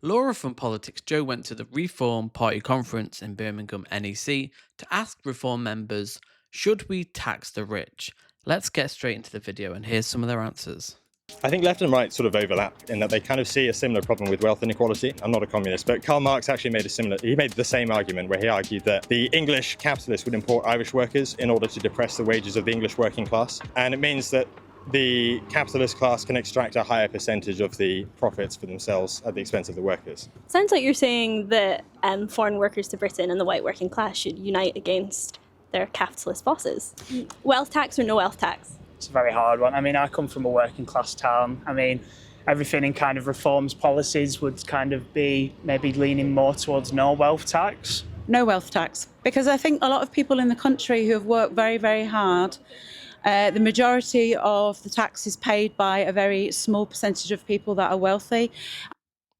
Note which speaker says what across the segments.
Speaker 1: Laura from PoliticsJoe went to the Reform Party conference in Birmingham NEC to ask Reform members, should we tax the rich? Let's get straight into the video and here's some of their answers.
Speaker 2: I think left and right sort of overlap in that they kind of see a similar problem with wealth inequality. I'm not a communist, but Karl Marx actually made the same argument where he argued that the English capitalists would import Irish workers in order to depress the wages of the English working class. And it means that the capitalist class can extract a higher percentage of the profits for themselves at the expense of the workers.
Speaker 3: Sounds like you're saying that foreign workers to Britain and the white working class should unite against their capitalist bosses. Wealth tax or no wealth tax?
Speaker 4: It's a very hard one. I mean, I come from a working class town. I mean, everything in kind of reforms policies would kind of be maybe leaning more towards no wealth tax.
Speaker 5: No wealth tax, because I think a lot of people in the country who have worked very, very hard, the majority of the tax is paid by a very small percentage of people that are wealthy.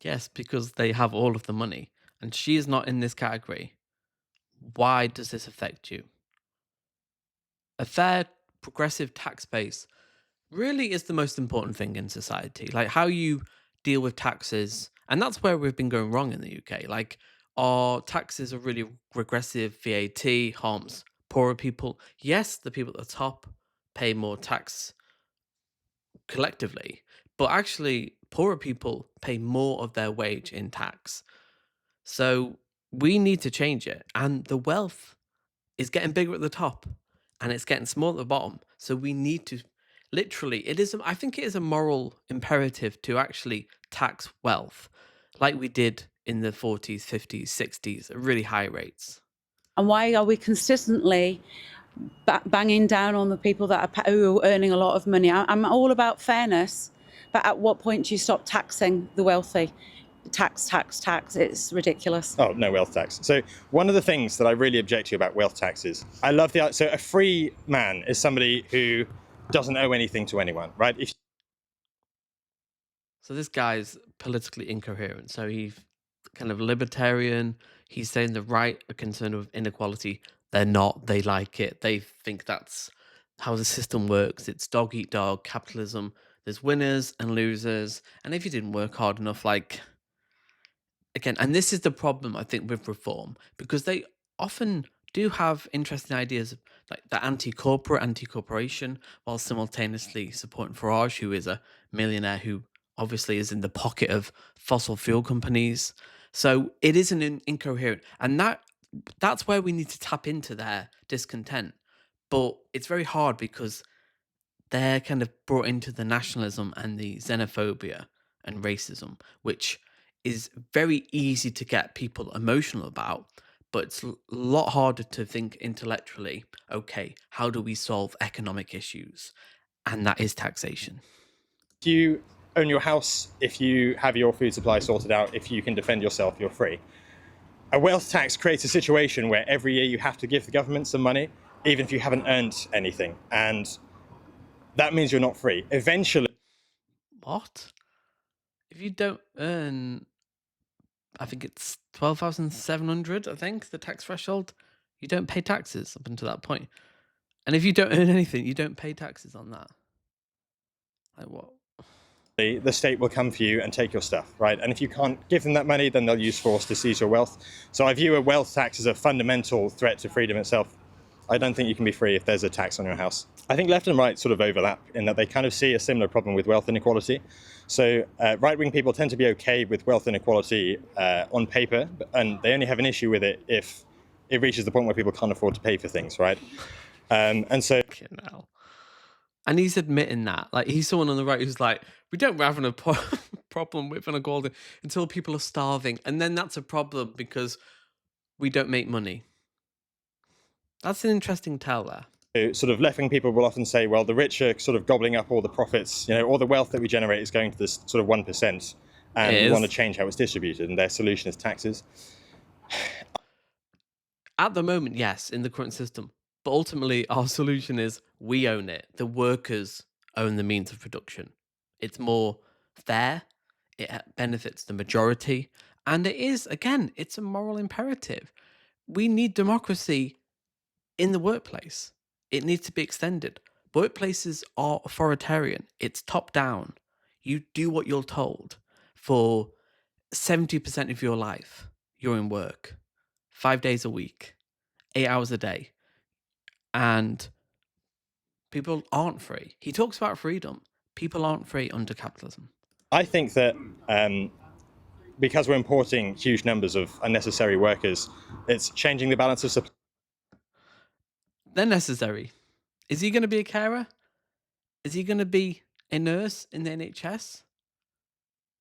Speaker 1: Yes, because they have all of the money and she is not in this category. Why does this affect you? A fair progressive tax base really is the most important thing in society. Like how you deal with taxes, and that's where we've been going wrong in the UK. Like our taxes are really regressive. VAT harms poorer people. Yes, the people at the top pay more tax collectively, but actually poorer people pay more of their wage in tax. So we need to change it, and the wealth is getting bigger at the top and it's getting smaller at the bottom. So we need to literally, I think it is a moral imperative to actually tax wealth like we did in the 40s, 50s, 60s at really high rates.
Speaker 5: And why are we consistently banging down on the people that who are earning a lot of money? I'm all about fairness, but at what point do you stop taxing the wealthy? Tax, it's ridiculous.
Speaker 2: Oh, no wealth tax. So one of the things that I really object to about wealth taxes, I love so a free man is somebody who doesn't owe anything to anyone, right?
Speaker 1: So this guy's politically incoherent. So he's kind of libertarian. He's saying the right are concerned with inequality. They're not. They like it. They think that's how the system works. It's dog eat dog capitalism. There's winners and losers. And if you didn't work hard enough, like, again, and this is the problem, I think, with reform, because they often do have interesting ideas like the anti-corporate, anti-corporation, while simultaneously supporting Farage, who is a millionaire who obviously is in the pocket of fossil fuel companies. So it is an incoherent, and that's where we need to tap into their discontent. But it's very hard because they're kind of brought into the nationalism and the xenophobia and racism, which is very easy to get people emotional about, but it's a lot harder to think intellectually, okay, how do we solve economic issues? And that is taxation.
Speaker 2: If you own your house, if you have your food supply sorted out, if you can defend yourself, you're free. A wealth tax creates a situation where every year you have to give the government some money, even if you haven't earned anything. And that means you're not free. Eventually.
Speaker 1: What? If you don't earn, I think it's 12,700, I think, the tax threshold, you don't pay taxes up until that point. And if you don't earn anything, you don't pay taxes on that. Like what?
Speaker 2: The state will come for you and take your stuff, right? And if you can't give them that money, then they'll use force to seize your wealth. So I view a wealth tax as a fundamental threat to freedom itself. I don't think you can be free if there's a tax on your house. I think left and right sort of overlap in that they kind of see a similar problem with wealth inequality. So right-wing people tend to be okay with wealth inequality on paper, and they only have an issue with it if it reaches the point where people can't afford to pay for things, right? And so...
Speaker 1: And he's admitting that. Like, he's someone on the right who's like, we don't have a problem with inequality until people are starving. And then that's a problem because we don't make money. That's an interesting tell there.
Speaker 2: Sort of left-wing people will often say, well, the rich are sort of gobbling up all the profits, all the wealth that we generate is going to this sort of 1%, and we want to change how it's distributed, and their solution is taxes.
Speaker 1: At the moment, yes, in the current system. But ultimately, our solution is we own it. The workers own the means of production. It's more fair. It benefits the majority. And it is, again, it's a moral imperative. We need democracy in the workplace. It needs to be extended. Workplaces are authoritarian. It's top down. You do what you're told. For 70% of your life, you're in work, 5 days a week, 8 hours a day, and people aren't free. He talks about freedom. People aren't free under capitalism.
Speaker 2: I think that because we're importing huge numbers of unnecessary workers, it's changing the balance of supply.
Speaker 1: They're necessary. Is he going to be a carer? Is he going to be a nurse in the NHS?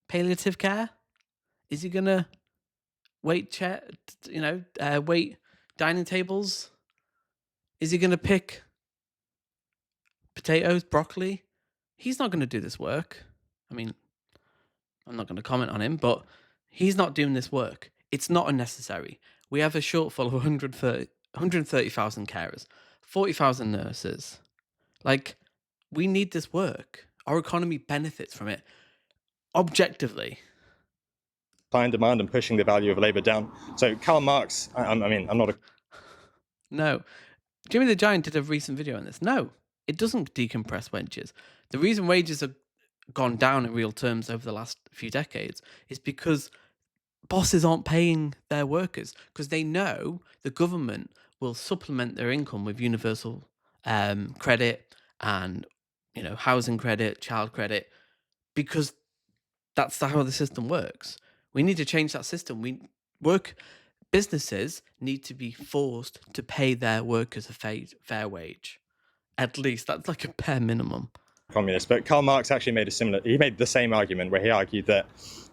Speaker 1: Palliative care? Is he going to wait wait dining tables? Is he going to pick potatoes, broccoli? He's not going to do this work. I mean, I'm not going to comment on him, but he's not doing this work. It's not unnecessary. We have a shortfall of 130,000 carers, 40,000 nurses. Like, we need this work. Our economy benefits from it objectively.
Speaker 2: Supply and demand and pushing the value of labour down. So Karl Marx, I'm not a...
Speaker 1: No. Jimmy the Giant did a recent video on this. No, it doesn't decompress wages. The reason wages have gone down in real terms over the last few decades is because bosses aren't paying their workers, because they know the government will supplement their income with universal credit and housing credit, child credit, because that's how the system works. We need to change that system. Businesses need to be forced to pay their workers a fair wage. At least that's like a bare minimum.
Speaker 2: communist, but Karl Marx actually made the same argument where he argued that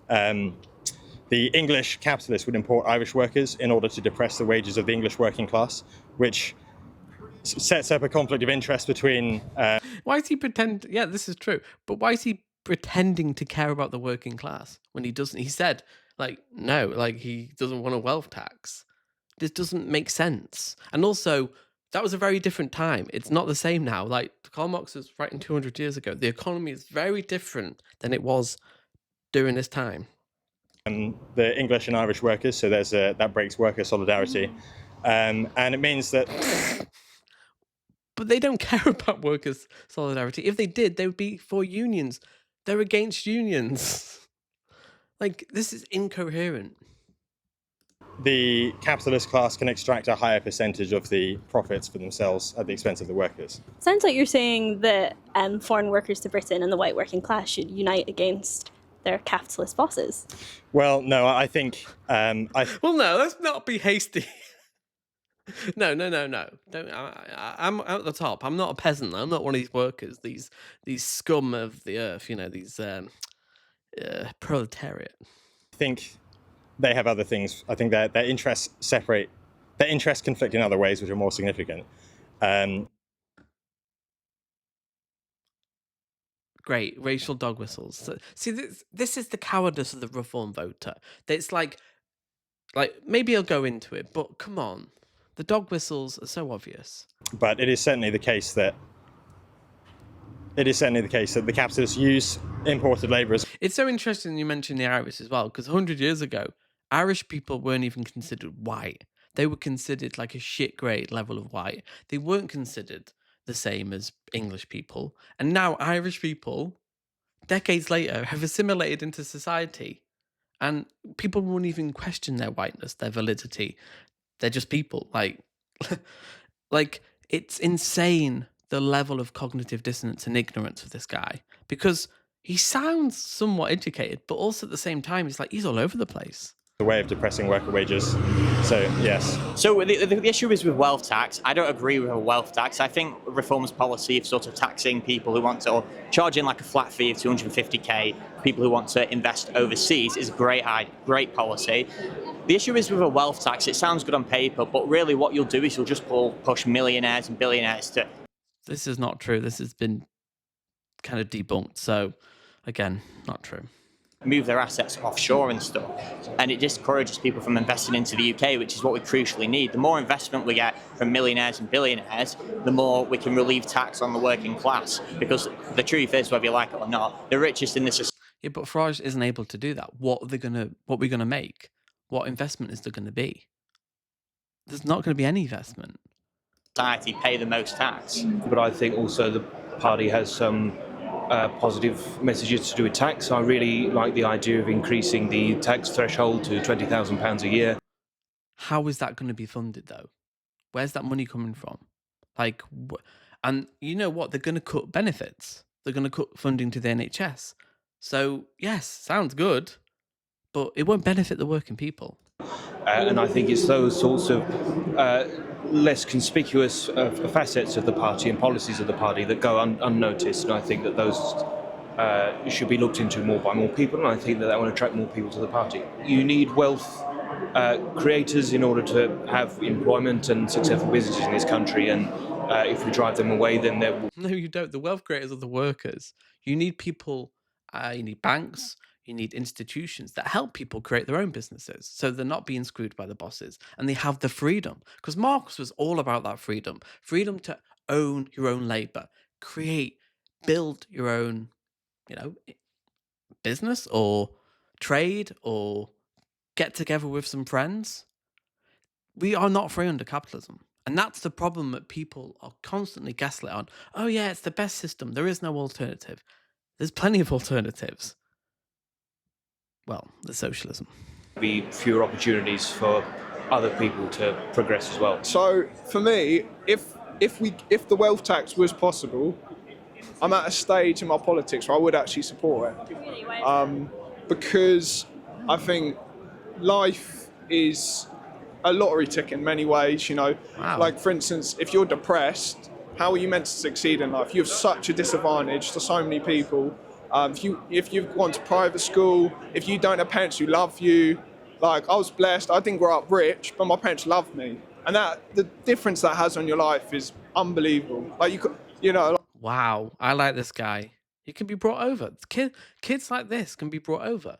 Speaker 2: the English capitalists would import Irish workers in order to depress the wages of the English working class, which sets up a conflict of interest between...
Speaker 1: Why is he Yeah, this is true. But why is he pretending to care about the working class when he doesn't? He said, he doesn't want a wealth tax. This doesn't make sense. And also, that was a very different time. It's not the same now. Like, Karl Marx was writing 200 years ago. The economy is very different than it was during this time.
Speaker 2: The English and Irish workers, so that breaks worker solidarity. And it means that...
Speaker 1: But they don't care about workers' solidarity. If they did, they would be for unions. They're against unions. This is incoherent.
Speaker 2: The capitalist class can extract a higher percentage of the profits for themselves at the expense of the workers.
Speaker 3: Sounds like you're saying that foreign workers to Britain and the white working class should unite against their capitalist bosses.
Speaker 2: Well, no, I think...
Speaker 1: Well, no, let's not be hasty. No. Don't. I'm at the top. I'm not a peasant. I'm not one of these workers. These scum of the earth. These proletariat.
Speaker 2: I think they have other things. I think their interests separate. Their interests conflict in other ways, which are more significant.
Speaker 1: Great racial dog whistles. So, see, this is the cowardice of the reform voter. It's like maybe I'll go into it, but come on. The dog whistles are so obvious.
Speaker 2: But it is certainly the case that the capitalists use imported labour as...
Speaker 1: It's so interesting you mentioned the Irish as well, because 100 years ago, Irish people weren't even considered white. They were considered like a shit grade level of white. They weren't considered the same as English people. And now Irish people, decades later, have assimilated into society. And people won't even question their whiteness, their validity. They're just people. It's insane, the level of cognitive dissonance and ignorance of this guy, because he sounds somewhat educated, but also at the same time, he's all over the place.
Speaker 2: A way of depressing worker wages. So, yes.
Speaker 6: So the issue is with wealth tax. I don't agree with a wealth tax. I think Reform's policy of sort of taxing people who want to, or charging like a flat fee of 250k, people who want to invest overseas is a great policy. The issue is with a wealth tax, it sounds good on paper, but really what you'll do is you'll just push millionaires and billionaires to...
Speaker 1: This is not true. This has been kind of debunked. So, again, not true.
Speaker 6: Move their assets offshore and stuff. And it discourages people from investing into the UK, which is what we crucially need. The more investment we get from millionaires and billionaires, the more we can relieve tax on the working class. Because the truth is, whether you like it or not, the richest in this society...
Speaker 1: Yeah, but Farage isn't able to do that. What are we gonna make? What investment is there going to be? There's not going to be any investment.
Speaker 6: Society pay the most tax.
Speaker 7: But I think also the party has some positive messages to do with tax. I really like the idea of increasing the tax threshold to £20,000 a year.
Speaker 1: How is that going to be funded though? Where's that money coming from? Like, and you know what? They're going to cut benefits. They're going to cut funding to the NHS. So yes, sounds good, but it won't benefit the working people.
Speaker 7: And I think it's those sorts of less conspicuous facets of the party and policies of the party that go unnoticed. And I think that those should be looked into more by more people. And I think that will attract more people to the party. You need wealth creators in order to have employment and successful businesses in this country. And if we drive them away, then there will...
Speaker 1: No, you don't. The wealth creators are the workers. You need people, you need banks, you need institutions that help people create their own businesses so they're not being screwed by the bosses and they have the freedom. Because Marx was all about that freedom to own your own labor, build your own, business or trade or get together with some friends. We are not free under capitalism. And that's the problem that people are constantly gaslit on. Oh yeah, it's the best system. There is no alternative. There's plenty of alternatives. Well, the socialism.
Speaker 7: Be fewer opportunities for other people to progress as well.
Speaker 8: So for me, if the wealth tax was possible, I'm at a stage in my politics where I would actually support it. Because I think life is a lottery ticket in many ways,
Speaker 1: Wow.
Speaker 8: Like for instance, if you're depressed, how are you meant to succeed in life? You have such a disadvantage to so many people. If you've gone to private school, if you don't have parents who love you, like I was blessed, I didn't grow up rich, but my parents loved me. And the difference that has on your life is unbelievable. Like
Speaker 1: Wow, I like this guy. He can be brought over. Kids like this can be brought over.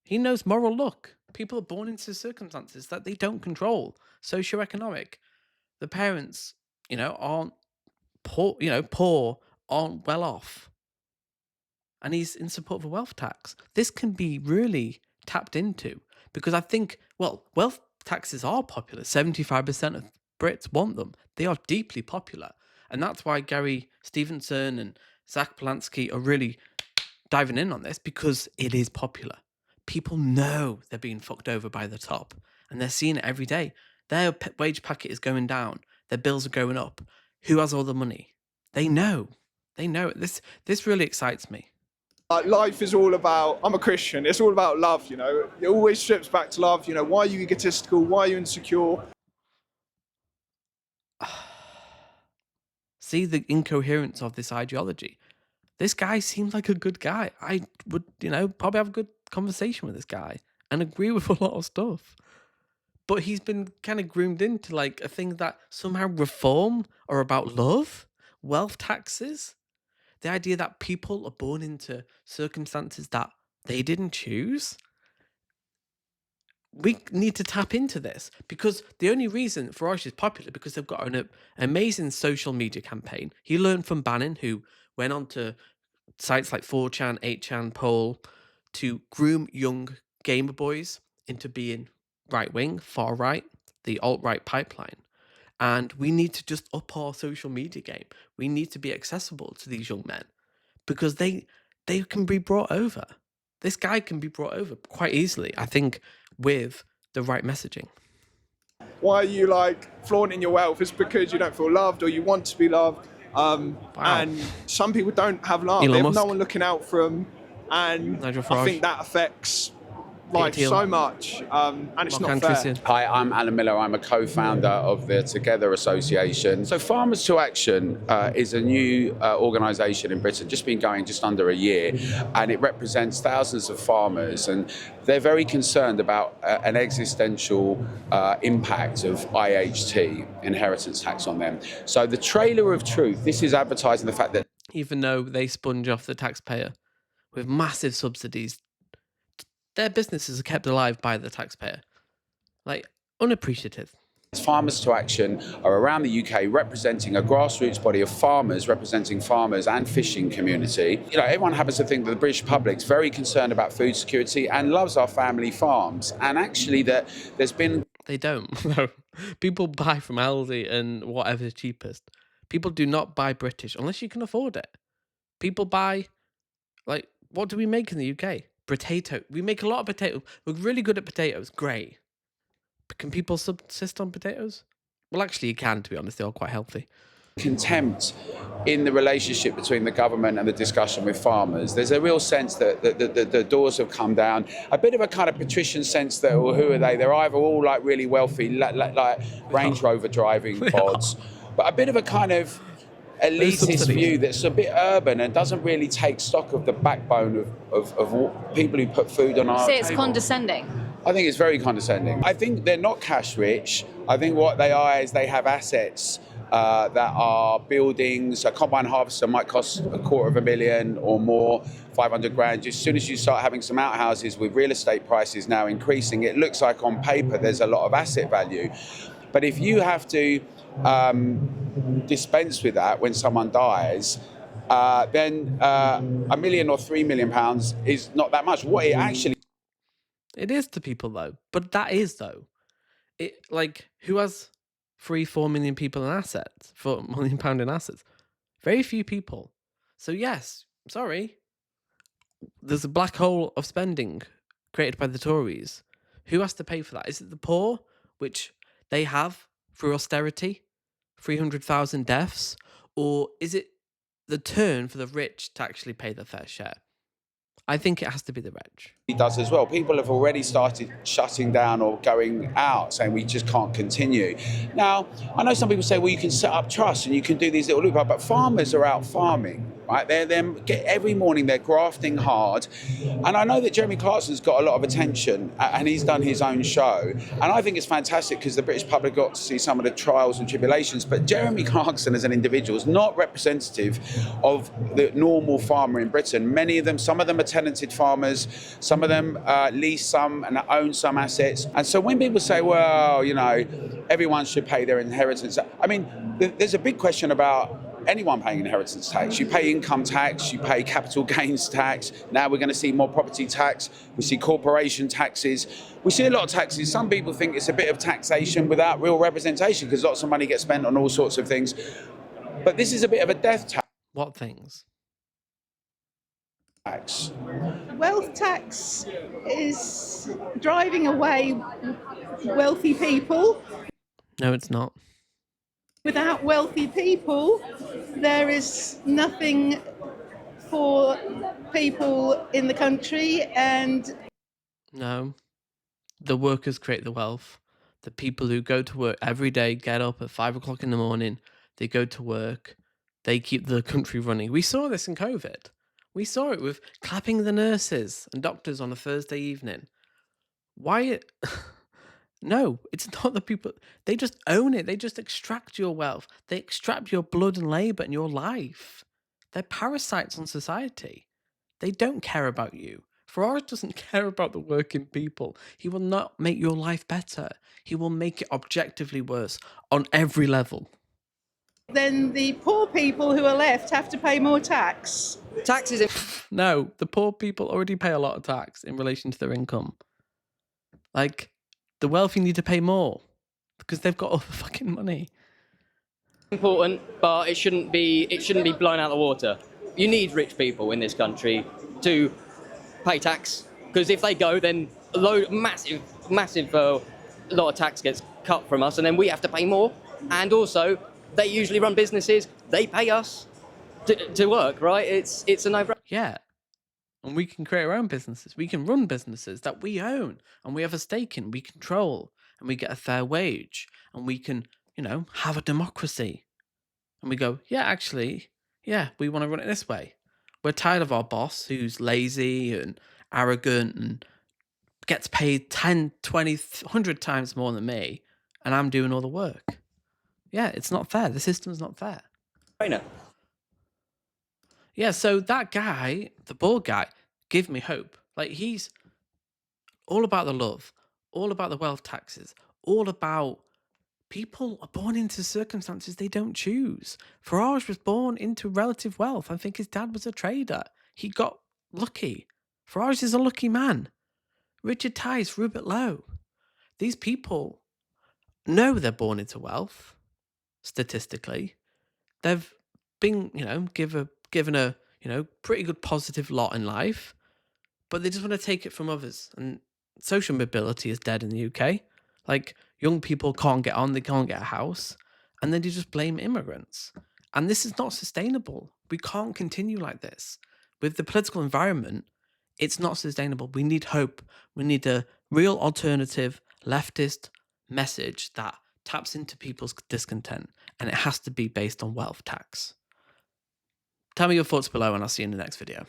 Speaker 1: He knows moral luck. People are born into circumstances that they don't control. Socioeconomic. The parents, aren't poor, aren't well off. And he's in support of a wealth tax. This can be really tapped into because I think, wealth taxes are popular. 75% of Brits want them. They are deeply popular. And that's why Gary Stevenson and Zach Polanski are really diving in on this because it is popular. People know they're being fucked over by the top and they're seeing it every day. Their wage packet is going down. Their bills are going up. Who has all the money? They know. They know it. This really excites me.
Speaker 8: Life is all about, I'm a Christian, it's all about love, It always strips back to love, why are you egotistical? Why are you insecure?
Speaker 1: See the incoherence of this ideology. This guy seems like a good guy. I would, probably have a good conversation with this guy and agree with a lot of stuff. But he's been kind of groomed into like a thing that somehow reform are about love, wealth taxes, the idea that people are born into circumstances that they didn't choose. We need to tap into this because the only reason Farage is popular because they've got an amazing social media campaign. He learned from Bannon, who went on to sites like 4chan, 8chan, Poll to groom young gamer boys into being right-wing, far-right, the alt-right pipeline. And we need to just up our social media game. We need to be accessible to these young men because they can be brought over. This guy can be brought over quite easily, I think, with the right messaging.
Speaker 8: Why are you flaunting your wealth? It's because you don't feel loved or you want to be loved.
Speaker 1: Wow.
Speaker 8: And some people don't have love.
Speaker 1: Elon
Speaker 8: They have
Speaker 1: Musk.
Speaker 8: no one looking out for them. And
Speaker 1: Nigel
Speaker 8: I
Speaker 1: Farage.
Speaker 8: think that affects life
Speaker 1: Thiel.
Speaker 8: so much. And it's
Speaker 1: Mark
Speaker 8: not fair.
Speaker 1: Andreessen.
Speaker 9: Hi, I'm Alan Miller. I'm a co-founder of the Together Association. So Farmers to Action is a new organisation in Britain, just been going just under a year, and it represents thousands of farmers, and they're very concerned about an existential impact of IHT, inheritance tax, on them. So the trailer of truth, this is advertising the fact that
Speaker 1: Even though they sponge off the taxpayer with massive subsidies, their businesses are kept alive by the taxpayer. Unappreciative.
Speaker 9: Farmers to Action are around the UK representing a grassroots body of farmers, representing farmers and fishing community. Everyone happens to think that the British public's very concerned about food security and loves our family farms. And actually there's been...
Speaker 1: They don't. No. People buy from Aldi and whatever's cheapest. People do not buy British unless you can afford it. People buy what do we make in the UK? Potato. We make a lot of potatoes. We're really good at potatoes. Great. But can people subsist on potatoes? Well, actually, you can, to be honest. They are quite healthy.
Speaker 9: Contempt in the relationship between the government and the discussion with farmers. There's a real sense that the doors have come down. A bit of a kind of patrician sense that, well, who are they? They're either all like really wealthy, like Range Rover driving pods, but a bit of a kind of elitist view that's a bit urban and doesn't really take stock of the backbone of people who put food on our
Speaker 10: Say it's
Speaker 9: table.
Speaker 10: condescending.
Speaker 9: I think it's very condescending. I think they're not cash rich. I think what they are is they have assets that are buildings. A combine harvester might cost $250,000 or more, 500 grand. As soon as you start having some outhouses with real estate prices now increasing, it looks like on paper there's a lot of asset value. But if you have to dispense with that when someone dies, then £1 million or £3 million is not that much. What it actually
Speaker 1: It is to people, though. But that is, though. Who has 3-4 million people in assets? £4 million in assets? Very few people. So, yes, sorry. There's a black hole of spending created by the Tories. Who has to pay for that? Is it the poor, which they have through austerity? 300,000 deaths? Or is it the turn for the rich to actually pay their fair share? I think it has to be the rich.
Speaker 9: does as well. People have already started shutting down or going out, saying we just can't continue. Now, I know some people say, well, you can set up trusts and you can do these little loopholes, but farmers are out farming, right? Every morning they're grafting hard. And I know that Jeremy Clarkson's got a lot of attention and he's done his own show. And I think it's fantastic because the British public got to see some of the trials and tribulations. But Jeremy Clarkson as an individual is not representative of the normal farmer in Britain. Many of them, some of them are tenanted farmers, some of them lease some and own some assets. And so when people say, well, you know, everyone should pay their inheritance, I mean, there's a big question about anyone paying inheritance tax. You pay income tax, you pay capital gains tax. Now we're going to see more property tax. We see corporation taxes. We see a lot of taxes. Some people think it's a bit of taxation without real representation because lots of money gets spent on all sorts of things. But this is a bit of a death tax.
Speaker 1: What things?
Speaker 11: Wealth tax is driving away wealthy people.
Speaker 1: No, it's not.
Speaker 11: Without wealthy people, there is nothing for people in the country, and
Speaker 1: No. The workers create the wealth. The people who go to work every day, get up at 5 o'clock in the morning, they go to work, they keep the country running. We saw this in COVID. We saw it with clapping the nurses and doctors on a Thursday evening. Why? No, it's not the people. They just own it. They just extract your wealth. They extract your blood and labour and your life. They're parasites on society. They don't care about you. Farage doesn't care about the working people. He will not make your life better. He will make it objectively worse on every level.
Speaker 11: then the poor people who are left have to pay more tax.
Speaker 1: Taxes. No, the poor people already pay a lot of tax in relation to their income. Like, the wealthy need to pay more because they've got all the fucking money.
Speaker 12: Important, but it shouldn't be blown out of the water. You need rich people in this country to pay tax, because if they go, then massive lot of tax gets cut from us, and then we have to pay more. And also, they usually run businesses. They pay us to work, right? It's a no-brainer.
Speaker 1: Yeah. And we can create our own businesses. We can run businesses that we own and we have a stake in, we control, and we get a fair wage, and we can, have a democracy. And we go, yeah, actually, yeah, we want to run it this way. We're tired of our boss who's lazy and arrogant and gets paid 10, 20, 100 times more than me, and I'm doing all the work. Yeah, it's not fair. The system's not fair. Yeah, so that guy, the bald guy, give me hope. Like, he's all about the love, all about the wealth taxes, all about people are born into circumstances they don't choose. Farage was born into relative wealth. I think his dad was a trader. He got lucky. Farage is a lucky man. Richard Tice, Rupert Lowe. These people know they're born into wealth, statistically. They've been, given a pretty good positive lot in life, but they just want to take it from others. And social mobility is dead in the UK. Like, young people can't get on, they can't get a house, and then you just blame immigrants. And this is not sustainable. We can't continue like this. With the political environment, it's not sustainable. We need hope. We need a real alternative leftist message that taps into people's discontent, and it has to be based on wealth tax. Tell me your thoughts below, and I'll see you in the next video.